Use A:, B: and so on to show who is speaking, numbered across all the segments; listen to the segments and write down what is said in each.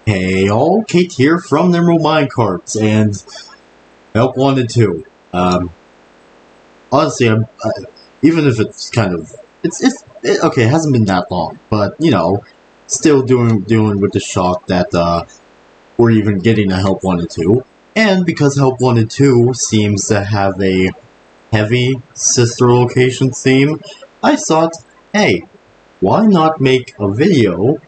A: Hey all, Kate here from Emerald Minecarts, and Help Wanted 2. Honestly, even if it's kind of, okay, it hasn't been that long, but, you know, still dealing with the shock that, we're even getting a Help Wanted 2, and because Help Wanted 2 seems to have a heavy sister location theme, I thought, hey, why not make a video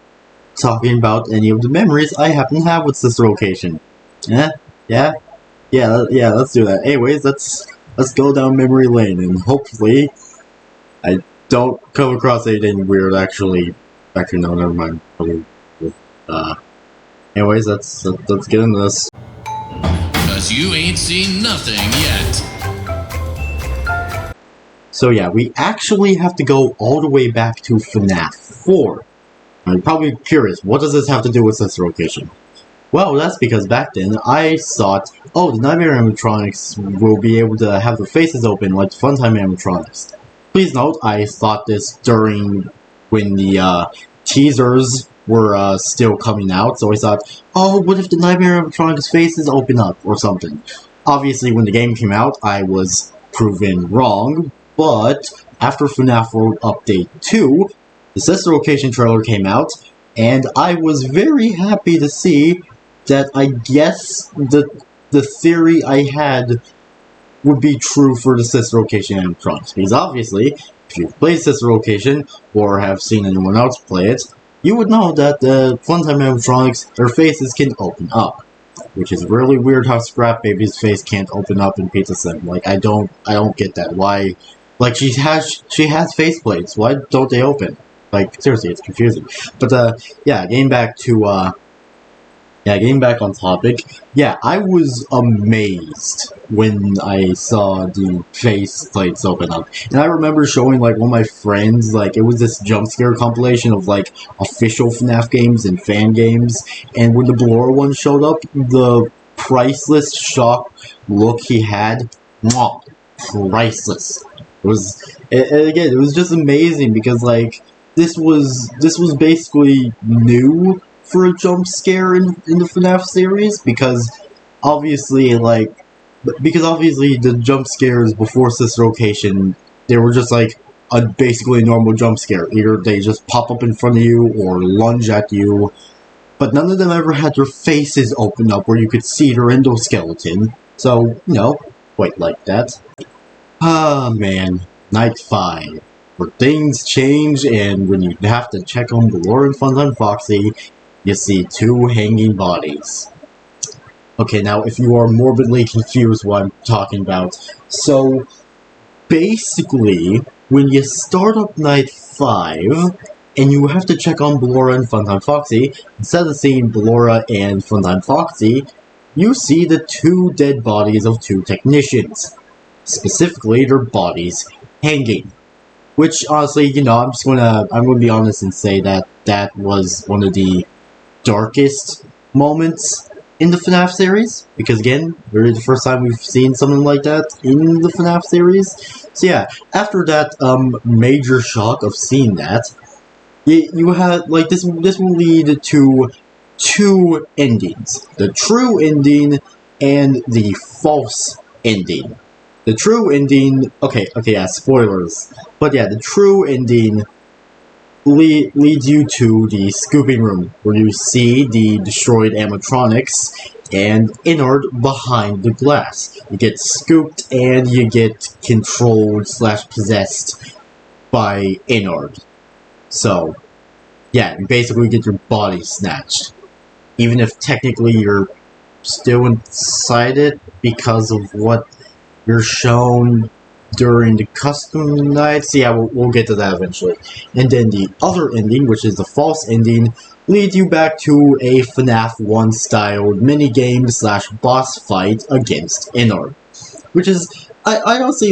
A: talking about any of the memories I happen to have with sister location. Yeah, let's do that. Anyways, let's go down memory lane, and hopefully I don't come across anything weird. Actually, no, never mind. Anyways, let's get into this.
B: 'Cause you ain't seen nothing yet.
A: So yeah, we actually have to go all the way back to FNAF 4. You're probably curious, what does this have to do with sister location? Well, that's because back then, I thought, oh, the Nightmare Animatronics will be able to have their faces open like the Funtime Animatronics. Please note, I thought this during when the teasers were still coming out, so I thought, oh, what if the Nightmare Animatronics faces open up, or something. Obviously, when the game came out, I was proven wrong, but after FNAF World Update 2, the sister location trailer came out, and I was very happy to see that I guess the theory I had would be true for the sister location animatronics. Because obviously, if you've played sister location, or have seen anyone else play it, you would know that the Funtime animatronics, their faces can open up. Which is really weird how Scrap Baby's face can't open up in Pizza Sim. Like, I don't get that. Why? Like, she has faceplates. Why don't they open? Like, seriously, it's confusing. But, yeah, getting back on topic, yeah, I was amazed when I saw the face plates open up. And I remember showing, like, one of my friends, like, it was this jump scare compilation of, like, official FNAF games and fan games, and when the Ballora one showed up, the priceless shock look he had, mwah, priceless. It was just amazing because, like, this was basically new for a jump scare in the FNAF series, because obviously the jump scares before sister location, they were just like a basically normal jump scare. Either they just pop up in front of you or lunge at you, but none of them ever had their faces open up where you could see their endoskeleton. So, you know, quite like that. Ah, man. Night 5. Where things change, and when you have to check on Ballora and Funtime Foxy, you see 2 hanging bodies. Okay, now if you are morbidly confused what I'm talking about, so basically, when you start up Night 5, and you have to check on Ballora and Funtime Foxy, instead of seeing Ballora and Funtime Foxy, you see the 2 dead bodies of 2 technicians. Specifically, their bodies hanging. Which, honestly, you know, I'm gonna be honest and say that that was one of the darkest moments in the FNAF series. Because, again, really the first time we've seen something like that in the FNAF series. So, yeah, after that, major shock of seeing that, you had, like, this will lead to 2 endings. The true ending and the false ending. The true ending, okay, yeah, spoilers. But yeah, the true ending leads you to the scooping room, where you see the destroyed animatronics and Innard behind the glass. You get scooped and you get controlled / possessed by Innard. So, yeah, you basically get your body snatched. Even if technically you're still inside it because of what you're shown during the custom nights. Yeah, we'll get to that eventually. And then the other ending, which is the false ending, leads you back to a FNAF 1 styled minigame / boss fight against Innard. Which is I honestly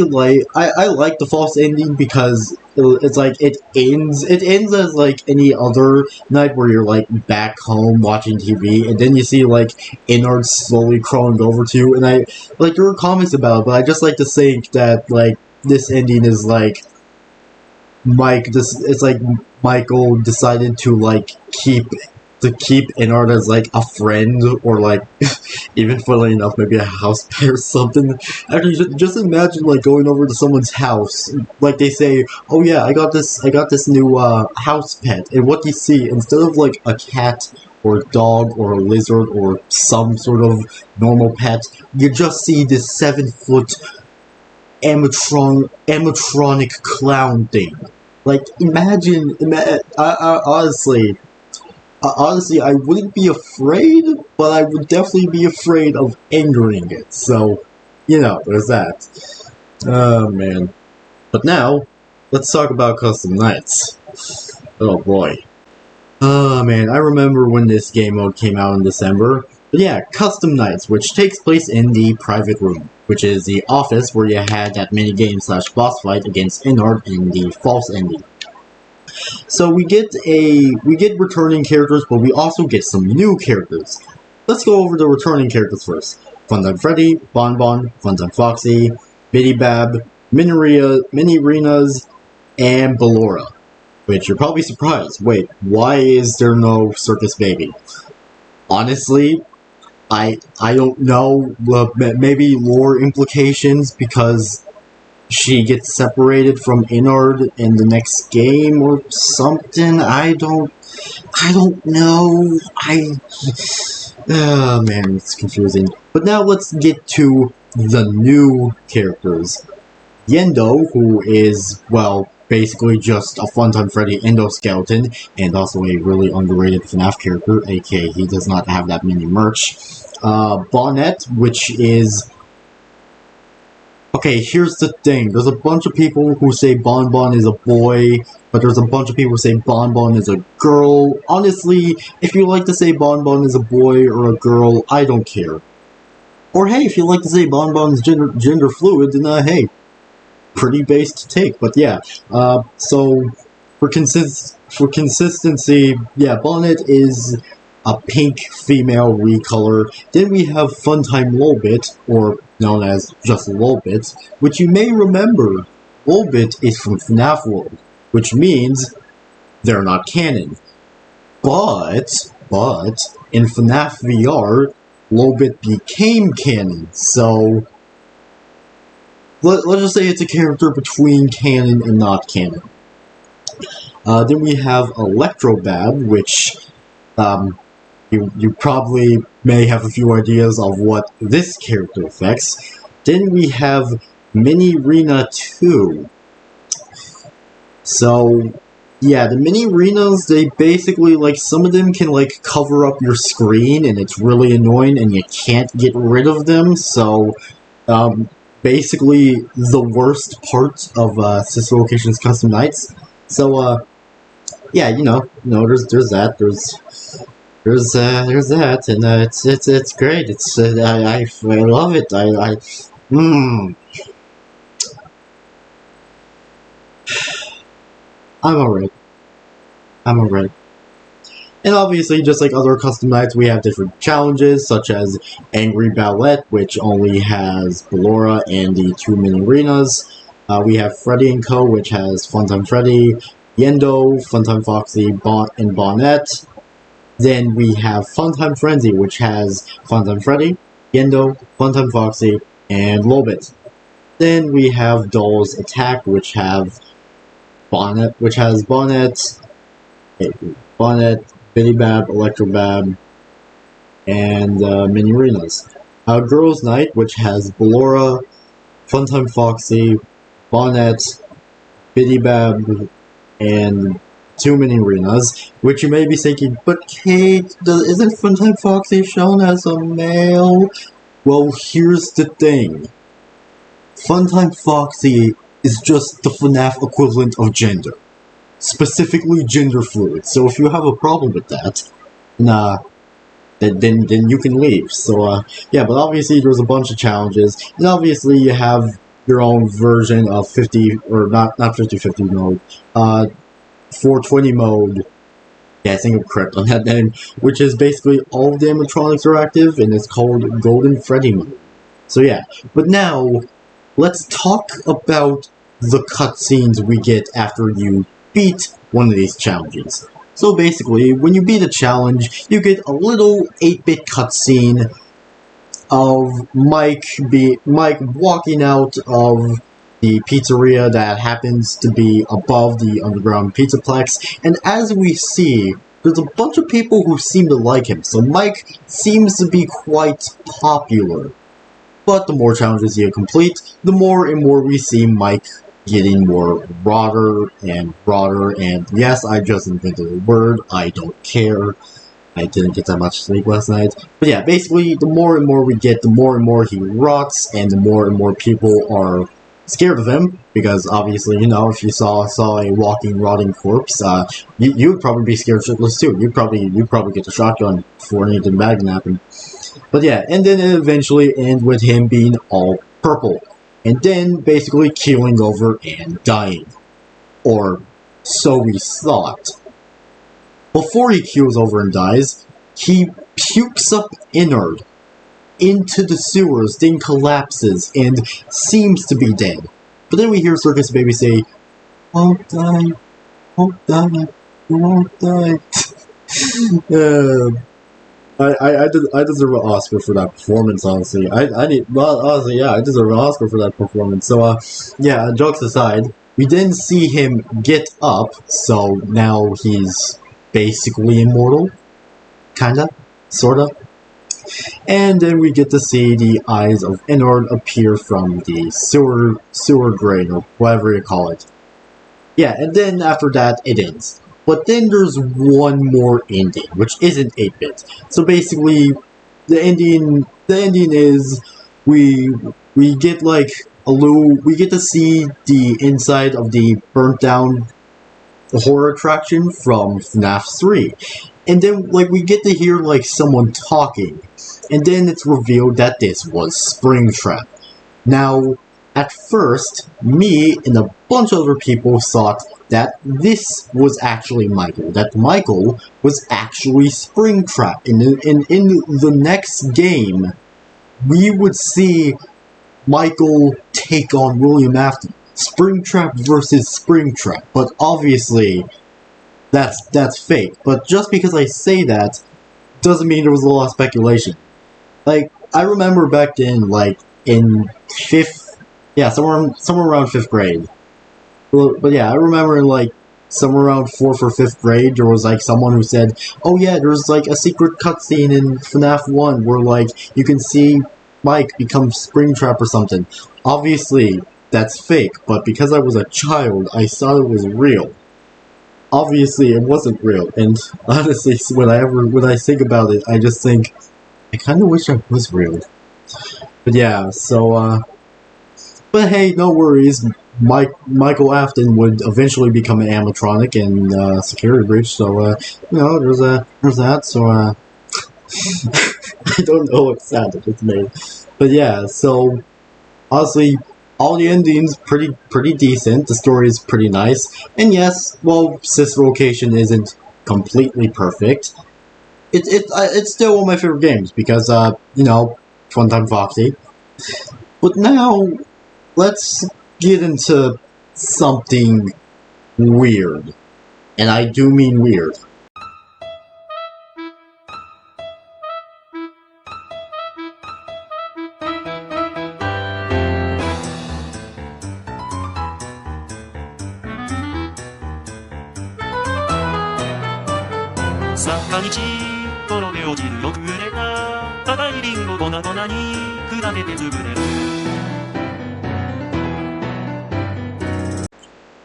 A: I like the false ending because it's like it ends as like any other night where you're like back home watching TV and then you see like innards slowly crawling over to you, and I like there were comments about it, but I just like to think that like this ending is like it's like Michael decided to like keep Innard as like a friend or like even funnily enough maybe a house pet or something. Actually, just imagine like going over to someone's house, like they say, "Oh yeah, I got this new house pet," and what you see instead of like a cat or a dog or a lizard or some sort of normal pet, you just see this 7-foot animatronic clown thing. Like honestly, I wouldn't be afraid, but I would definitely be afraid of angering it. So, there's that. Oh man. But now, let's talk about custom nights. Oh boy. Oh man, I remember when this game mode came out in December. But yeah, custom nights, which takes place in the private room, which is the office where you had that minigame / boss fight against Innard in the false ending. So we get returning characters, but we also get some new characters. Let's go over the returning characters first. Funtime Freddy, Bonbon, Funtime Foxy, Biddy Bab, Mini Renas, and Ballora. Which you're probably surprised. Wait, why is there no Circus Baby? Honestly, I don't know. Maybe lore implications because she gets separated from Innard in the next game or something. I don't know. Oh man, it's confusing. But now let's get to the new characters. Yendo, who is, well, basically just a Funtime Freddy endoskeleton, and also a really underrated FNAF character, aka he does not have that many merch. Bonnet, which is... Okay, here's the thing. There's a bunch of people who say Bonbon is a boy, but there's a bunch of people who say Bonbon is a girl. Honestly, if you like to say Bonbon is a boy or a girl, I don't care. Or hey, if you like to say Bonbon is gender fluid, then hey, pretty based take. But yeah, so for consistency, yeah, Bonnet is a pink female recolor. Then we have Funtime Lolbit, or known as just Lolbit, which you may remember. Lolbit is from FNAF World, which means they're not canon. But in FNAF VR, Lolbit became canon, so let's just say it's a character between canon and not canon. Then we have Electrobab, which you probably may have a few ideas of what this character affects. Then we have Mini Rena 2. So, yeah, the Mini Renas, they basically, like, some of them can, like, cover up your screen, and it's really annoying, and you can't get rid of them, so, basically, the worst part of, Sister Location's Custom Nights. So, yeah, there's that, there's that, and it's great. I love it. I'm alright. And obviously, just like other custom nights, we have different challenges, such as Angry Ballette, which only has Ballora and the 2 mini arenas. We have Freddy & Co., which has Funtime Freddy, Yendo, Funtime Foxy, and Bonnet. Then we have Funtime Frenzy, which has Funtime Freddy, Yendo, Funtime Foxy, and Lolbit. Then we have Doll's Attack, which has Bonnet, Biddy Bab, Electrobab, and Mini Renas. Girls Night, which has Ballora, Funtime Foxy, Bonnet, Biddy Bab, and 2 mini arenas, which you may be thinking, but Kate, isn't Funtime Foxy shown as a male? Well, here's the thing. Funtime Foxy is just the FNAF equivalent of gender. Specifically gender fluid, so if you have a problem with that, then you can leave. So, yeah, but obviously there's a bunch of challenges, and obviously you have your own version of 50, or not 50/50 mode, 420 mode. Yeah, I think I'm correct on that name, which is basically all of the animatronics are active, and it's called Golden Freddy mode. So yeah, but now, let's talk about the cutscenes we get after you beat one of these challenges. So basically, when you beat a challenge, you get a little 8-bit cutscene of Mike walking out of the pizzeria that happens to be above the underground pizzaplex, and as we see, there's a bunch of people who seem to like him, so Mike seems to be quite popular. But the more challenges you complete, the more and more we see Mike getting more broader, and yes, I just invented a word, I don't care. I didn't get that much sleep last night. But yeah, basically, the more and more we get, the more and more he rots, and the more and more people are scared of him, because obviously, you know, if you saw a walking, rotting corpse, you'd probably be scared shitless too. You'd probably get the shotgun before anything bad can happen. But yeah, and then it eventually ends with him being all purple, and then basically keeling over and dying. Or so we thought. Before he keels over and dies, he pukes up innard into the sewers, then collapses, and seems to be dead. But then we hear Circus Baby say, "Won't die, won't die, won't die." I deserve an Oscar for that performance, honestly. Honestly, yeah, I deserve an Oscar for that performance. So, yeah, jokes aside, we didn't see him get up, so now he's basically immortal. Kinda. Sorta. And then we get to see the eyes of Innard appear from the sewer drain, or whatever you call it. Yeah, and then after that, it ends. But then there's one more ending, which isn't 8-bit. So basically, the ending is we get like we get to see the inside of the burnt down horror attraction from FNAF 3. And then like we get to hear like someone talking. And then it's revealed that this was Springtrap. Now, at first, me and a bunch of other people thought that this was actually Michael. That Michael was actually Springtrap. And in the next game, we would see Michael take on William Afton. Springtrap versus Springtrap. But obviously, that's fake. But just because I say that, doesn't mean there was a lot of speculation. Like, I remember back then, like, in 5th, yeah, somewhere around 5th grade. But yeah, I remember in, like, somewhere around 4th or 5th grade, there was, like, someone who said, oh yeah, there's, like, a secret cutscene in FNAF 1 where, like, you can see Mike become Springtrap or something. Obviously, that's fake, but because I was a child, I thought it was real. Obviously, it wasn't real, and honestly, when I think about it, I just think, I kind of wish I was real. But yeah, so, but hey, no worries. Michael Afton would eventually become an animatronic in Security Breach, so, you know, there's that, so, I don't know what sound it just made. But yeah, so, honestly, all the endings pretty decent, the story is pretty nice, and yes, well, Sis Location isn't completely perfect. It's still one of my favorite games, because, you know, Funtime Foxy. But now, let's get into something weird. And I do mean weird.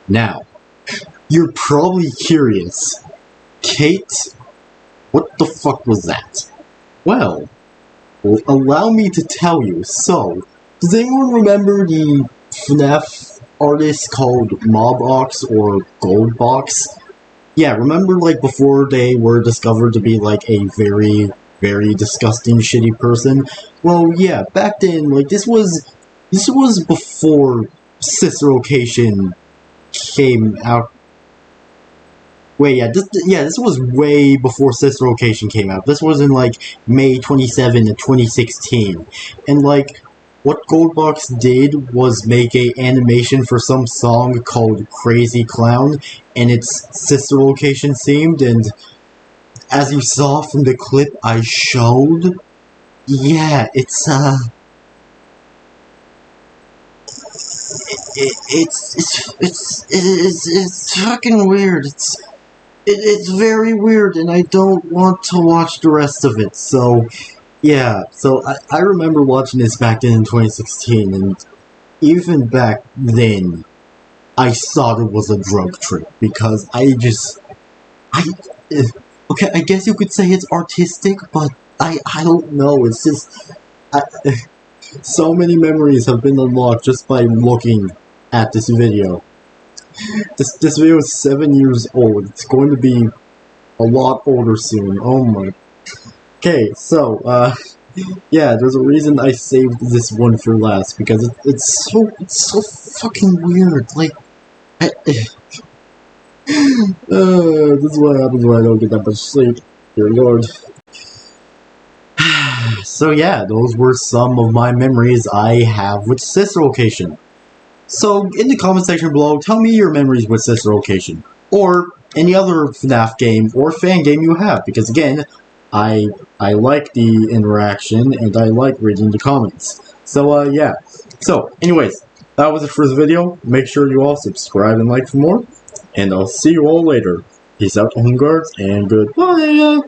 A: Now, you're probably curious, Kate, what the fuck was that? Well, allow me to tell you. So, does anyone remember the FNAF artist called Mobox or Goldbox? Yeah, remember like before they were discovered to be like a very, very disgusting, shitty person? Well, yeah, back then, like this was This was before Sister Location came out. Wait, this was way before Sister Location came out. This was in like May 27 of 2016, and like what Goldbox did was make a animation for some song called Crazy Clown, and it's Sister Location themed. And as you saw from the clip I showed, yeah, it's it's fucking weird. It's very weird, and I don't want to watch the rest of it. So, yeah. So I remember watching this back then in 2016, and even back then, I thought it was a drug trip because okay, I guess you could say it's artistic, but I don't know. It's just so many memories have been unlocked just by looking at this video. This video is 7 years old. It's going to be a lot older soon. Oh my. Okay, so yeah, there's a reason I saved this one for last because it's so fucking weird. Like, this is what happens when I don't get that much sleep. Dear Lord. So yeah, those were some of my memories I have with Sister Location. So in the comment section below, tell me your memories with Sister Location, or any other FNAF game or fan game you have, because again, I like the interaction and I like reading the comments. So yeah. So anyways, that was it for the video. Make sure you all subscribe and like for more, and I'll see you all later. Peace out, home guards, and goodbye.